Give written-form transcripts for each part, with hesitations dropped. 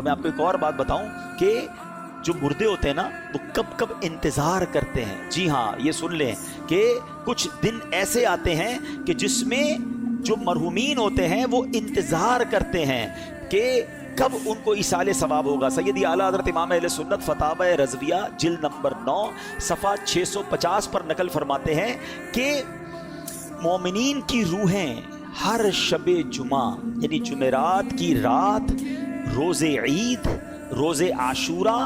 मैं आपको एक और बात बताऊं कि जो मुर्दे होते हैं ना वो कब कब इंतजार करते हैं। जी हाँ, ये सुन लें कि कुछ दिन ऐसे आते हैं कि जिसमें जो मरहूमीन होते हैं वो इंतजार करते हैं कि कब उनको इसाले सवाब होगा। सैयदी आला हज़रत इमाम अहले सुन्नत फतावा रज़विया जिल्द नंबर 9 सफ़ा 650 पर नकल फरमाते हैं कि मोमिनीन की रूहें हर शबे जुमा यानी जुमेरात की रात, रोज़े ईद, रोज़े आशूरा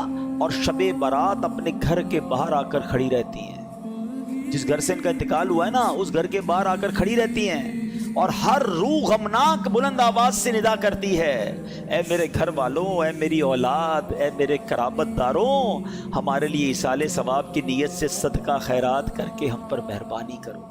और शबे बारात अपने घर के बाहर आकर खड़ी रहती हैं। जिस घर से इनका इंतकाल हुआ है ना, उस घर के बाहर आकर खड़ी रहती हैं और हर रूह गमनाक बुलंद आवाज से निदा करती है, ऐ मेरे घर वालों, ऐ मेरी औलाद, ऐ मेरे कराबतदारों, हमारे लिए इसाले सवाब की नीयत से सदका खैरात करके हम पर मेहरबानी करो।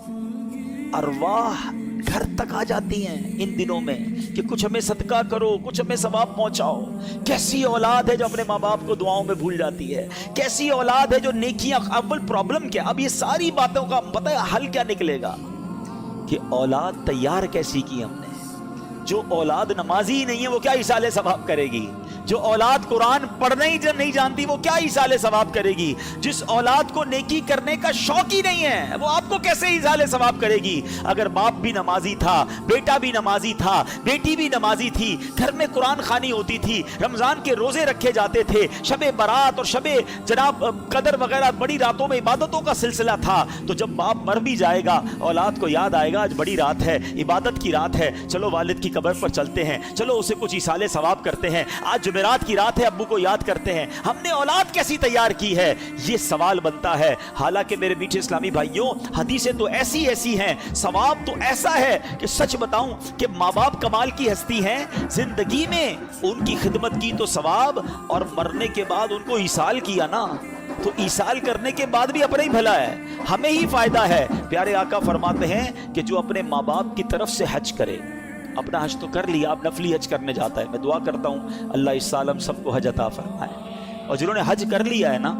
अरवाह घर तक आ जाती हैं इन दिनों में कि कुछ हमें सदका करो, कुछ हमें सवाब पहुंचाओ। कैसी औलाद है जो अपने माँ बाप को दुआओं में भूल जाती है, कैसी औलाद है जो नेकियां। अव्वल प्रॉब्लम क्या, अब ये सारी बातों का पता है हल क्या निकलेगा कि औलाद तैयार कैसी की हमने। जो औलाद नमाजी ही नहीं है वो क्या इसाले सवाब करेगी। जो औलाद कुरान पढ़ने ही नहीं जानती वो क्या इसाले सवाब करेगी। जिस औलाद को नेकी करने का शौक ही नहीं है वो आपको कैसे इसाले सवाब करेगी। अगर बाप भी नमाजी था, बेटा भी नमाजी था, बेटी भी नमाजी थी, घर में कुरान खानी होती थी, रमजान के रोजे रखे जाते थे, शबे बारात और शबे जनाब कदर वगैरह बड़ी रातों में इबादतों का सिलसिला था, तो जब बाप मर भी जाएगा औलाद को याद आएगा आज बड़ी रात है, इबादत की रात है, चलो वालिद की कब्र पर चलते हैं, चलो उसे कुछ इसाले सवाब करते हैं, आज जुमेरात की रात है, अब्बू को याद करते हैं। हमने औलाद कैसी तैयार की है, ये सवाल बनता है। हालांकि मेरे मीठे इस्लामी भाइयों, हदीसें तो ऐसी ऐसी हैं, सवाब तो ऐसा है कि सच बताऊं कि माँ बाप कमाल की हस्ती हैं। जिंदगी में उनकी खिदमत की तो सवाब, और मरने के बाद उनको ईसाल किया ना, तो ईसाल करने के बाद भी अपना ही भला है, हमें ही फायदा है। प्यारे आका फरमाते हैं कि जो अपने माँ बाप की तरफ से हज करे, अपना हज तो कर लिया, अब नफली हज करने जाता है। मैं दुआ करता हूँ अल्लाह इस साल हम सबको हज अता फरमाए। और जिन्होंने हज कर लिया है ना,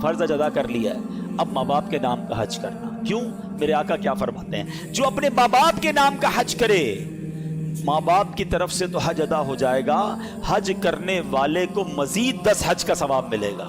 फर्ज अदा कर लिया है, अब माँ बाप के नाम का हज करना। क्यों? मेरे आका क्या फरमाते हैं, जो अपने माँ बाप के नाम का हज करे, माँ बाप की तरफ से तो हज अदा हो जाएगा, हज करने वाले को मजीद 10 हज का सवाब मिलेगा।